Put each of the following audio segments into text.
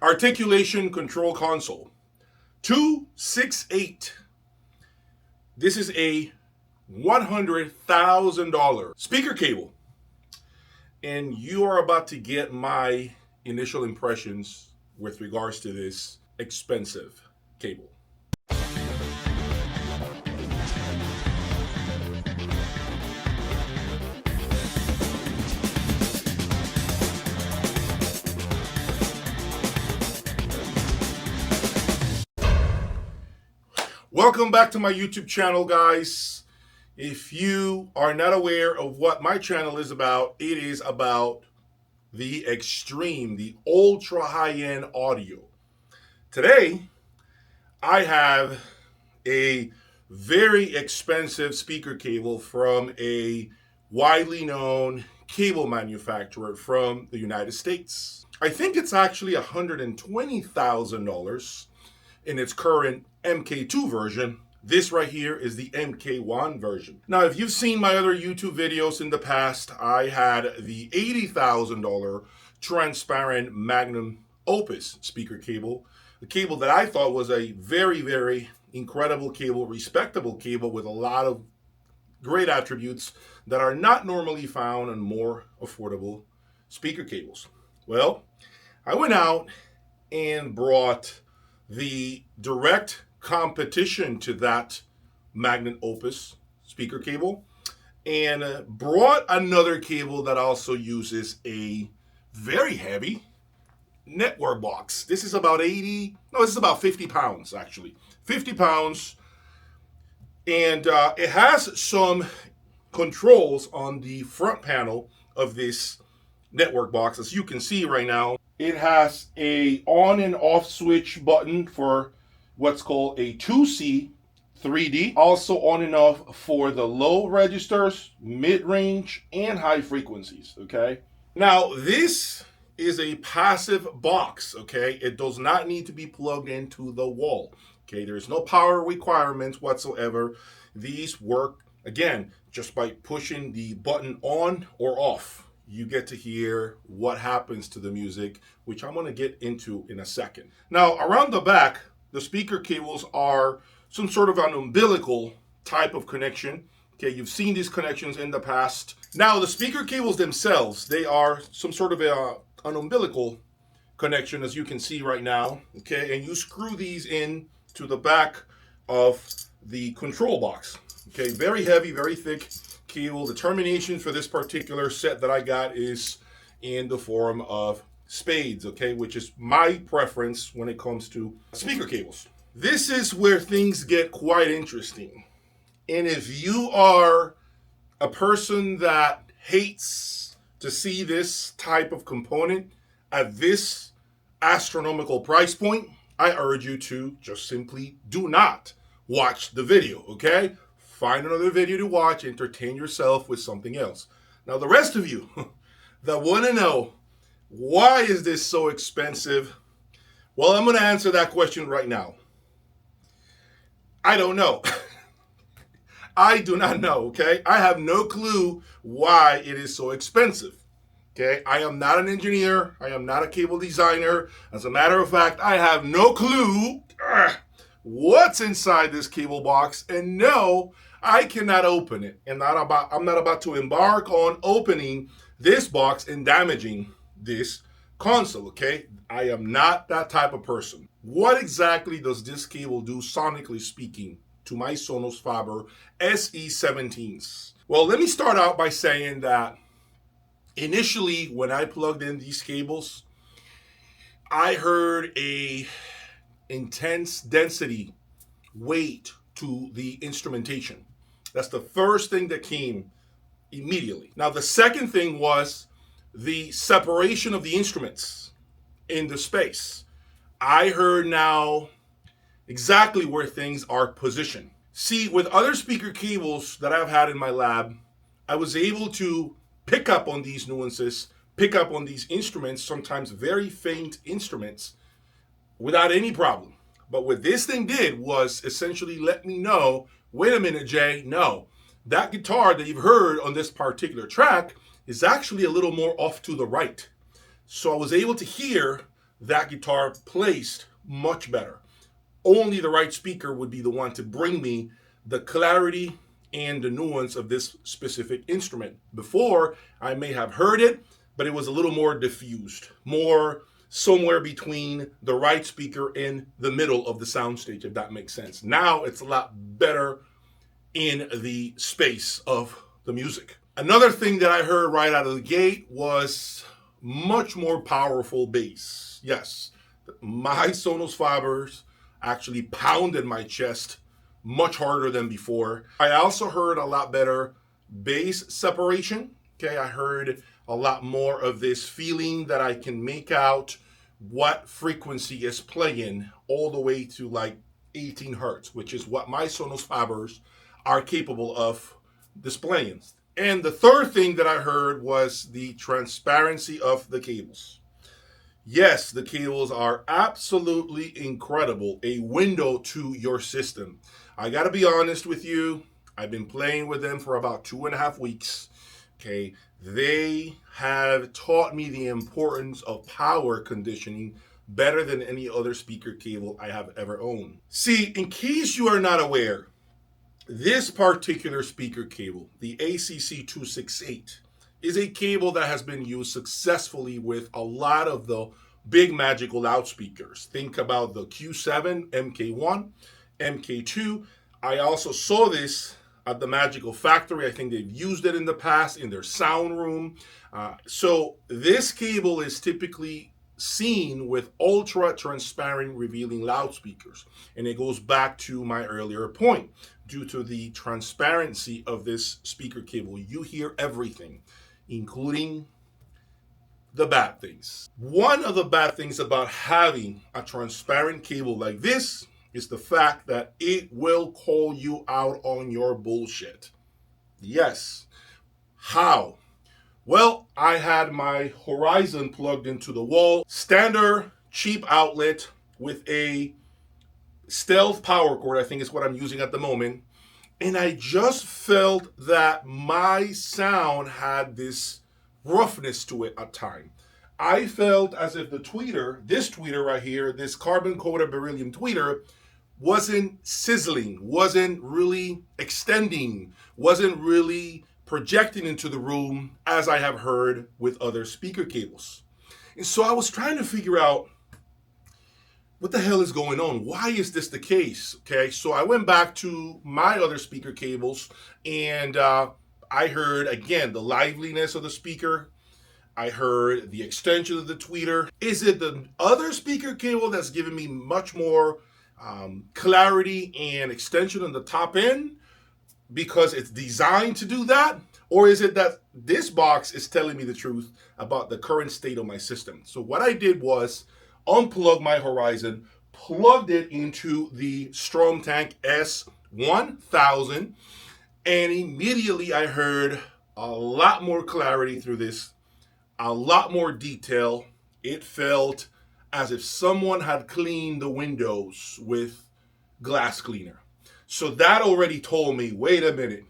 Articulation control console. 268. This is a $100,000 speaker cable. And you are about to get my initial impressions with regards to this expensive cable. Welcome back to my YouTube channel, guys. If you are not aware of what my channel is about, it is about the extreme, the ultra high-end audio. Today, I have a very expensive speaker cable from a widely known cable manufacturer from the United States. I think it's actually $120,000 in its current MK2 version. This right here is the MK1 version. Now, if you've seen my other YouTube videos in the past, I had the $80,000 transparent Magnum Opus speaker cable, a cable that I thought was a very, very incredible cable, respectable cable with a lot of great attributes that are not normally found on more affordable speaker cables. Well, I went out and brought the direct competition to that Magnum Opus speaker cable and brought another cable that also uses a very heavy network box. This is about 50 pounds actually. 50 pounds. And it has some controls on the front panel of this network box. As you can see right now, it has a on and off switch button for what's called a 2C 3D. Also on and off for the low registers, mid-range, and high frequencies, okay? Now, this is a passive box, okay? It does not need to be plugged into the wall, okay? There's no power requirements whatsoever. These work, again, just by pushing the button on or off. You get to hear what happens to the music, which I'm going to get into in a second. Now, around the back, the speaker cables are some sort of an umbilical type of connection. Okay, you've seen these connections in the past. Now, the speaker cables themselves, they are some sort of an umbilical connection, as you can see right now. Okay, and you screw these in to the back of the control box. Okay, very heavy, very thick cable. The termination for this particular set that I got is in the form of spades, okay, which is my preference when it comes to speaker cables. This is where things get quite interesting. And if you are a person that hates to see this type of component at this astronomical price point, I urge you to just simply do not watch the video, okay? Find another video to watch, entertain yourself with something else. Now, the rest of you that want to know, why is this so expensive? Well, I'm going to answer that question right now. I don't know. I do not know, okay? I have no clue why it is so expensive, okay? I am not an engineer. I am not a cable designer. As a matter of fact, I have no clue what's inside this cable box, and no, I cannot open it. And I'm not about to embark on opening this box and damaging this console, okay? I am not that type of person. What exactly does this cable do, sonically speaking, to my Sonos Faber SE17s? Well, let me start out by saying that initially, when I plugged in these cables, I heard a intense density weight to the instrumentation. That's the first thing that came immediately. Now, the second thing was the separation of the instruments in the space. I heard now exactly where things are positioned. See, with other speaker cables that I've had in my lab, I was able to pick up on these nuances, pick up on these instruments, sometimes very faint instruments, without any problem. But what this thing did was essentially let me know, wait a minute, Jay, no, that guitar that you've heard on this particular track is actually a little more off to the right. So I was able to hear that guitar placed much better. Only the right speaker would be the one to bring me the clarity and the nuance of this specific instrument. Before, I may have heard it, but it was a little more diffused, more somewhere between the right speaker and the middle of the soundstage, if that makes sense. Now it's a lot better in the space of the music. Another thing that I heard right out of the gate was much more powerful bass. Yes, my Sonos Fibers actually pounded my chest much harder than before. I also heard a lot better bass separation. Okay, I heard a lot more of this feeling that I can make out what frequency is playing all the way to like 18 hertz, which is what my Sonos Fibers are capable of displaying. And the third thing that I heard was the transparency of the cables. Yes, the cables are absolutely incredible, a window to your system. I gotta be honest with you, I've been playing with them for about 2.5 weeks. Okay, they have taught me the importance of power conditioning better than any other speaker cable I have ever owned. See, in case you are not aware, this particular speaker cable, the ACC268, is a cable that has been used successfully with a lot of the big magical loudspeakers. Think about the Q7, MK1, MK2. I also saw this at the Magical Factory. I think they've used it in the past in their sound room. So this cable is typically seen with ultra transparent revealing loudspeakers. And it goes back to my earlier point. Due to the transparency of this speaker cable, you hear everything, including the bad things. One of the bad things about having a transparent cable like this is the fact that it will call you out on your bullshit. Yes. How? Well, I had my Horizon plugged into the wall, standard cheap outlet with a stealth power cord, I think is what I'm using at the moment. And I just felt that my sound had this roughness to it at times. I felt as if the tweeter, this tweeter right here, this carbon coated beryllium tweeter, wasn't sizzling, wasn't really extending, wasn't really projecting into the room as I have heard with other speaker cables. And so I was trying to figure out what the hell is going on? Why is this the case? Okay, so I went back to my other speaker cables and I heard, again, the liveliness of the speaker. I heard the extension of the tweeter. Is it the other speaker cable that's giving me much more clarity and extension on the top end because it's designed to do that? Or is it that this box is telling me the truth about the current state of my system? So what I did was unplug my Horizon, plugged it into the Strom Tank S1000, and immediately I heard a lot more clarity through this, a lot more detail. It felt as if someone had cleaned the windows with glass cleaner. So that already told me, wait a minute,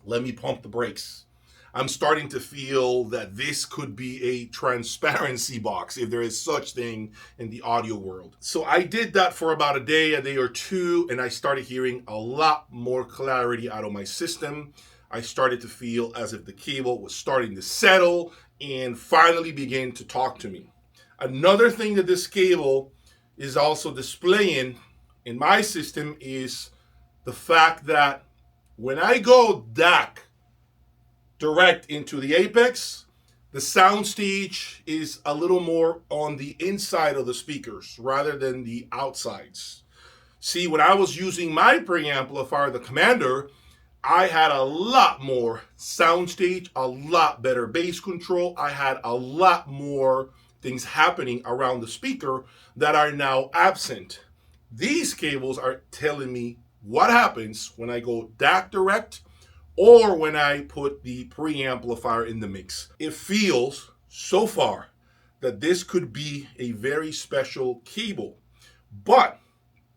let me pump the brakes. I'm starting to feel that this could be a transparency box, if there is such thing in the audio world. So I did that for about a day or two, and I started hearing a lot more clarity out of my system. I started to feel as if the cable was starting to settle and finally begin to talk to me. Another thing that this cable is also displaying in my system is the fact that when I go DAC direct into the apex, the soundstage is a little more on the inside of the speakers rather than the outsides. See, when I was using my preamplifier, the Commander, I had a lot more soundstage, a lot better bass control. I had a lot more things happening around the speaker that are now absent. These cables are telling me what happens when I go DAC direct or when I put the preamplifier in the mix. It feels so far that this could be a very special cable, but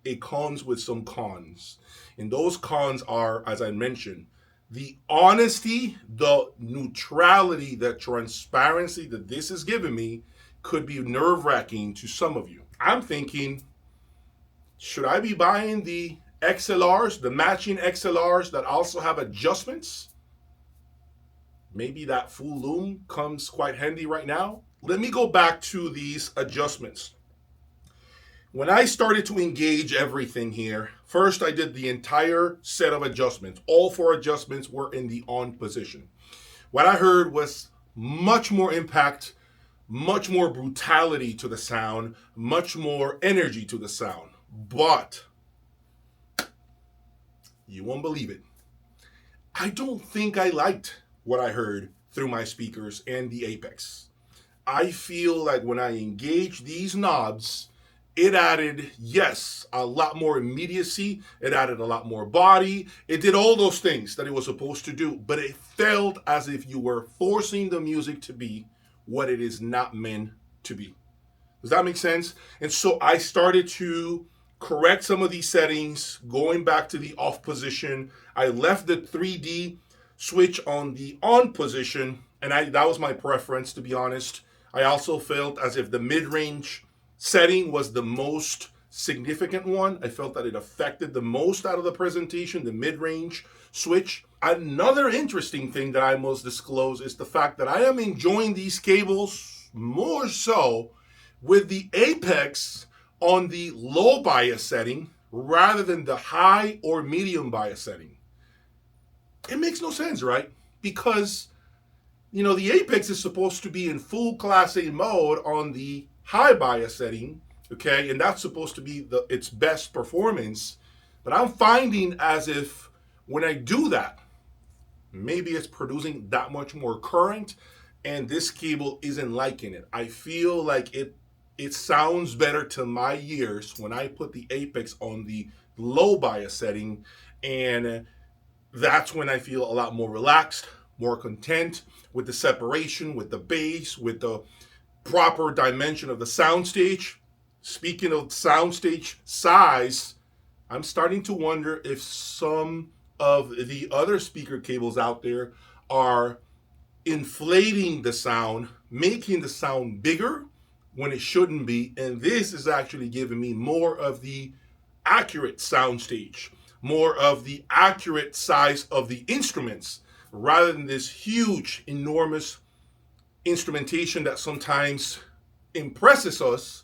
it comes with some cons. And those cons are, as I mentioned, the honesty, the neutrality, the transparency that this is giving me could be nerve-wracking to some of you. I'm thinking, should I be buying the XLRs, the matching XLRs that also have adjustments? Maybe that full loom comes quite handy right now. Let me go back to these adjustments. When I started to engage everything here, first I did the entire set of adjustments. All 4 adjustments were in the on position. What I heard was much more impact, much more brutality to the sound, much more energy to the sound. But you won't believe it, I don't think I liked what I heard through my speakers and the Apex. I feel like when I engaged these knobs, it added, yes, a lot more immediacy. It added a lot more body. It did all those things that it was supposed to do, but it felt as if you were forcing the music to be what it is not meant to be. Does that make sense? And so I started to correct some of these settings, going back to the off position. I left the 3D switch on the on position, and that was my preference, to be honest. I also felt as if the mid-range setting was the most significant one. I felt that it affected the most out of the presentation, the mid-range switch. Another interesting thing that I must disclose is the fact that I am enjoying these cables more so with the Apex on the low bias setting rather than the high or medium bias setting. It makes no sense, right? Because, the Apex is supposed to be in full Class A mode on the high bias setting, okay? And that's supposed to be its best performance. But I'm finding as if when I do that, maybe it's producing that much more current, and this cable isn't liking it. I feel like it sounds better to my ears when I put the Apex on the low bias setting, and that's when I feel a lot more relaxed, more content with the separation, with the bass, with the proper dimension of the soundstage. Speaking of soundstage size, I'm starting to wonder if some of the other speaker cables out there are inflating the sound, making the sound bigger when it shouldn't be. And this is actually giving me more of the accurate soundstage, more of the accurate size of the instruments, rather than this huge, enormous instrumentation that sometimes impresses us.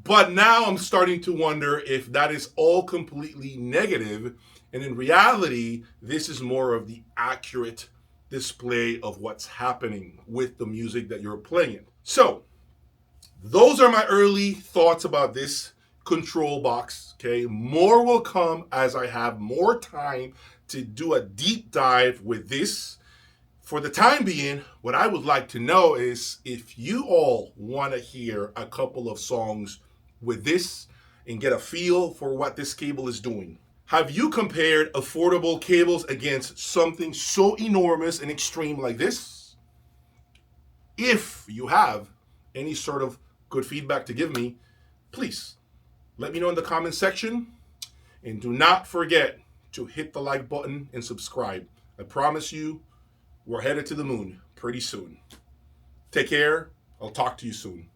But now I'm starting to wonder if that is all completely negative, and in reality, this is more of the accurate display of what's happening with the music that you're playing. So those are my early thoughts about this control box, okay? More will come as I have more time to do a deep dive with this. For the time being, what I would like to know is if you all want to hear a couple of songs with this and get a feel for what this cable is doing. Have you compared affordable cables against something so enormous and extreme like this? If you have any sort of good feedback to give me, please let me know in the comment section. And do not forget to hit the like button and subscribe. I promise you, we're headed to the moon pretty soon. Take care. I'll talk to you soon.